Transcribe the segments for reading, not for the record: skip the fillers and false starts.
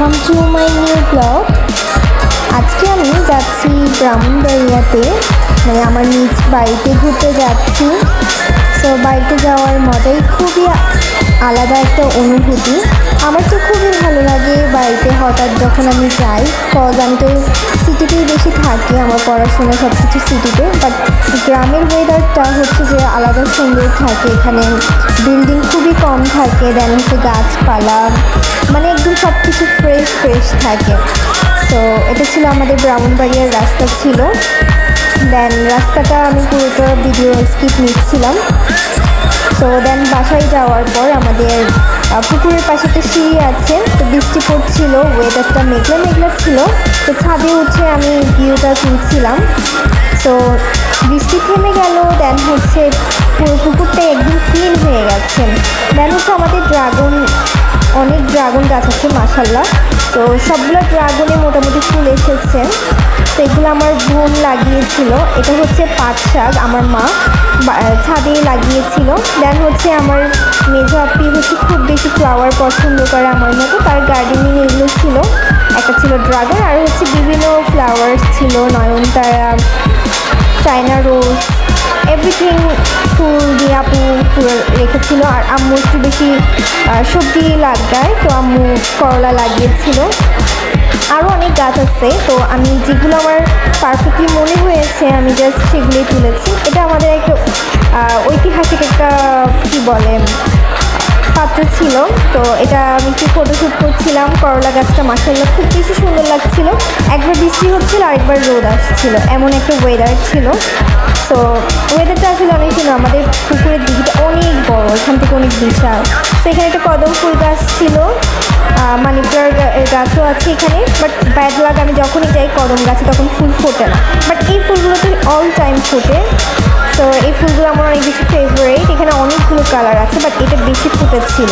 Welcome to my new blog. আজকে আমি যাচ্ছি ব্রাহ্মণবাড়িয়াতে, মানে আমার নিজ বাড়িতে ঘুরতে যাচ্ছি। সো বাড়িতে যাওয়ার মজাই খুবই আলাদা একটা অনুভূতি। আমার তো খুবই ভালো লাগে বাড়িতে হঠাৎ যখন আমি যাই, কজ আমি তো সিটিতেই বেশি থাকি, আমার পড়াশোনা সব কিছু সিটিতে। বাট গ্রামের ওয়েদারটা হচ্ছে যে আলাদা সুন্দর থাকে, এখানে বিল্ডিং খুবই কম থাকে, দেন হচ্ছে গাছপালা, মানে একদম সব কিছু ফ্রেশ ফ্রেশ থাকে। সো এটা ছিল আমাদের ব্রাহ্মণবাড়িয়ার রাস্তা ছিল। দেন রাস্তাটা আমি পুরোটা ভিডিও স্কিপ নিচ্ছিলাম। সো দেন বাসায় যাওয়ার পর আমাদের পুকুরের পাশে একটা সিঁড়ি আছে, তো বৃষ্টি পড়ছিল, ওয়েদারটা মেঘলা মেঘলা ছিল, তো ছাদে উঠে আমি ভিউটা তুলছিলাম। সো বৃষ্টি থেমে গেল, দেন হচ্ছে পুরো পুকুরটাই একদম ক্লিন হয়ে গেছে। দেন হচ্ছে আমাদের অনেক ড্রাগন গাছ আছে মাশাল্লাহ। তো সবগুলো ড্রাগনে মোটামুটি ফুল এসেছে। তো এগুলো আমার বোন লাগিয়েছিল, এটা হচ্ছে পাট শাক আমার মা ছাদে লাগিয়েছিল। দেন হচ্ছে আমার মেজো আপি হচ্ছে খুব বেশি ফ্লাওয়ার পছন্দ করে আমার মতো, তার গার্ডেনিং এগুলো ছিল। একটা ছিল ড্রাগন, আর হচ্ছে বিভিন্ন ফ্লাওয়ার্স ছিল, নয়নতারা, চায়না রোজ, এভরিথিং ফুল দিয়ে আপু পুরো রেখেছিল। আর আম্মু একটু বেশি সবজি লাগায়, তো আম্মু করলা লাগিয়েছিল। আরও অনেক গাছ আছে, তো আমি যেগুলো আমার পারফেক্টলি মনে হয়েছে আমি জাস্ট সেগুলোই তুলেছি। এটা আমাদের একটা ঐতিহাসিক একটা কী বলে পাত্র ছিল, তো এটা আমি একটু ফটোশ্যুট করছিলাম। করলা গাছটা মাশাআল্লাহ খুব বেশি সুন্দর লাগছিল। একবার বৃষ্টি হচ্ছিল, আরেকবার রোদ আসছিল, এমন একটা ওয়েদার ছিল। সো ওয়েদারটা আসলে অনেক সুন্দর। আমাদের পুকুরের দিকটা অনেক বড়, এখান থেকে অনেক বিশাল। তো এখানে একটা কদম ফুল গাছ ছিল, মানি প্লান্ট গাছও আছে এখানে। বাট ব্যাড লাগ, আমি যখনই যাই কদম গাছে তখন ফুল ফোটে না, বাট এই ফুলগুলো তো অল টাইম ফোটে। তো এই ফুলগুলো আমার অনেক বেশি ফেভারিট। এখানে অনেকগুলো কালার আছে, বাট এটা বেশি ফুটেছিল।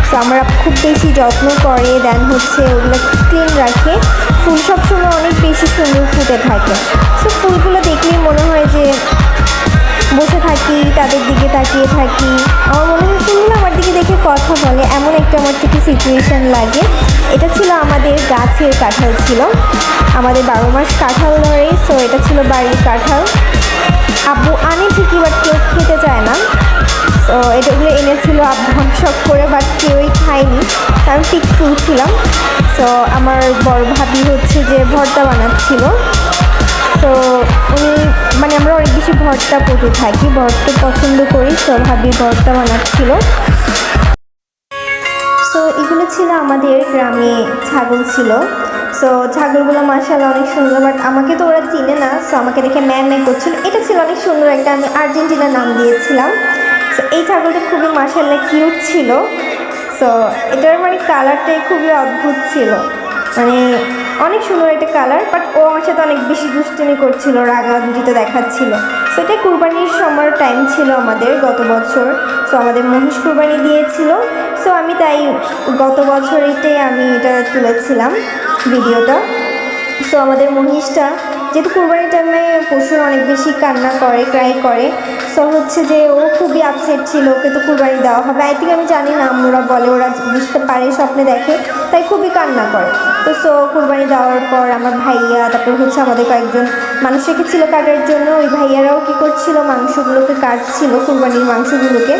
সো আমরা খুব বেশি যত্ন করে, দেন হচ্ছে ওগুলো ক্লিন রাখে। ফুল সবসময় অনেক বেশি সুন্দর ফুটে থাকে। সো ফুলগুলো দেখলেই মনে হয় যে বসে থাকি, তাদের দিকে তাকিয়ে থাকি। আমার মনে হয় ফুলগুলো আমার দিকে দেখে কথা বলে, এমন একটা আমার থেকে সিচুয়েশান লাগে। এটা ছিল আমাদের গাছের কাঁঠাল ছিল, আমাদের 12 মাস কাঁঠাল ধরে। সো এটা ছিল বাড়ির কাঁঠাল। আব্বু আনে ঠিকই, বাট কেউ খেতে চায় না। তো এটাগুলো এনেছিল আব্বু শখ করে, বাট কেউই খায়নি, আমি ঠিক তুলছিলাম। তো আমার বড় ভাবি হচ্ছে যে ভর্তা বানাচ্ছিল। তো উনি মানে আমরা অনেক বেশি ভর্তা পটু থাকি, ভর্তা পছন্দ করি, তো ভাবি ভর্তা বানাচ্ছিল। সো এগুলো ছিল আমাদের গ্রামে ছাগল ছিল। সো ছাগলগুলো মাশাআল্লাহ অনেক সুন্দর, বাট আমাকে তো ওরা চিনে না, সো আমাকে দেখে ম্যাম করছিল। এটা ছিল অনেক সুন্দর একটা, আমি আর্জেন্টিনা নাম দিয়েছিলাম। সো এই ছাগলটা খুবই মাশাআল্লাহ কিউট ছিল। সো এটার মানে কালারটাই খুবই অদ্ভুত ছিল, মানে অনেক সুন্দর একটা কালার। বাট ও আমার সাথে অনেক বেশি দুষ্টুমি করছিল, রাগান্বিত দেখাচ্ছিল। সো এটা কুরবানির সময় টাইম ছিল আমাদের গত বছর। সো আমাদের মহিষ কুরবানি দিয়েছিল। সো আমি তাই গত বছরেতেই আমি এটা তুলেছিলাম ভিডিওটা। সো আমাদের মহিষটা যেহেতু কুরবানির টাইমে পশুরা অনেক বেশি কান্না করে, ক্রাই করে। সো হচ্ছে যে ও খুবই আপসেট ছিল, ওকে তো কুরবানি দেওয়া হবে। আই থিঙ্ক, আমি জানি না, আমরা বলে ওরা বুঝতে পারে, স্বপ্নে দেখে, তাই খুবই কান্না করে। তো সো কুরবানি দেওয়ার পর আমার ভাইয়া, তারপর হচ্ছে আমাদের কয়েকজন মানুষ রেখেছিল কাটার জন্য। ওই ভাইয়ারাও কী করছিল, মাংসগুলোকে কাটছিল, কুরবানির মাংসগুলোকে।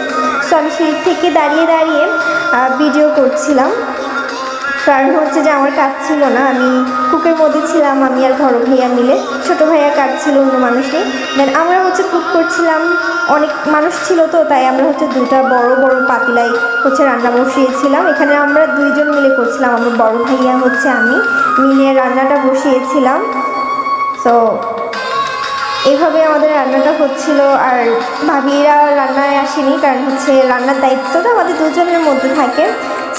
সো আমি সেই থেকে দাঁড়িয়ে দাঁড়িয়ে ভিডিও করছিলাম, কারণ হচ্ছে যে আমার কাজ ছিল না, আমি কুকের মধ্যে ছিলাম, আমি আর বড় ভাইয়া মিলে। ছোটো ভাইয়া কাটছিল অন্য মানুষকে, দেন আমরা হচ্ছে কুক করছিলাম। অনেক মানুষ ছিল তো, তাই আমরা হচ্ছে দুটা বড় বড় পাতিলাই হচ্ছে রান্না বসিয়েছিলাম। এখানে আমরা দুইজন মিলে করছিলাম, আমার বড় ভাইয়া হচ্ছে আমি মিলে রান্নাটা বসিয়েছিলাম। সো এইভাবে আমাদের রান্নাটা হচ্ছিল। আর ভাবিরা রান্নায় আসেনি, কারণ হচ্ছে রান্নার দায়িত্বটা আমাদের দুজনের মধ্যে থাকে।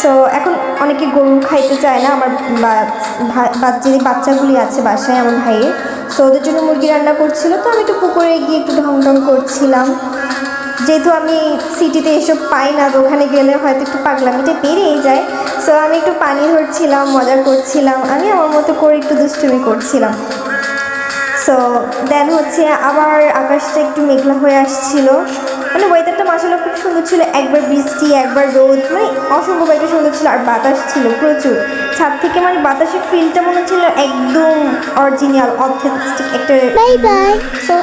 সো এখন অনেকে গরু খাইতে চায় না, আমার যে বাচ্চাগুলি আছে বাসায় আমার ভাইয়ের, সো ওদের জন্য মুরগি রান্না করছিল। তো আমি একটু পুকুরে গিয়ে একটু ঢং ঢং করছিলাম, যেহেতু আমি সিটিতে এসব পাই না, তো ওখানে গেলে হয়তো একটু পাগলামিটা বেড়েই যায়। সো আমি একটু পানি ধরছিলাম, মজা করছিলাম, আমি আমার মতো করে একটু দুষ্টুমি করছিলাম। সো দেন হচ্ছে আবার আকাশটা একটু মেঘলা হয়ে আসছিল, মানে ওয়েদারটা মাশাআল্লাহ খুব সুন্দর ছিল। একবার বৃষ্টি, একবার রোদ, মানে অসম্ভব একটা সুন্দর ছিল। আর বাতাস ছিল প্রচুর, ছাদ থেকে মানে বাতাসের ফিলটা মনে হচ্ছিল একদম অরিজিনাল অথেন্টিক একটা। Bye bye. সো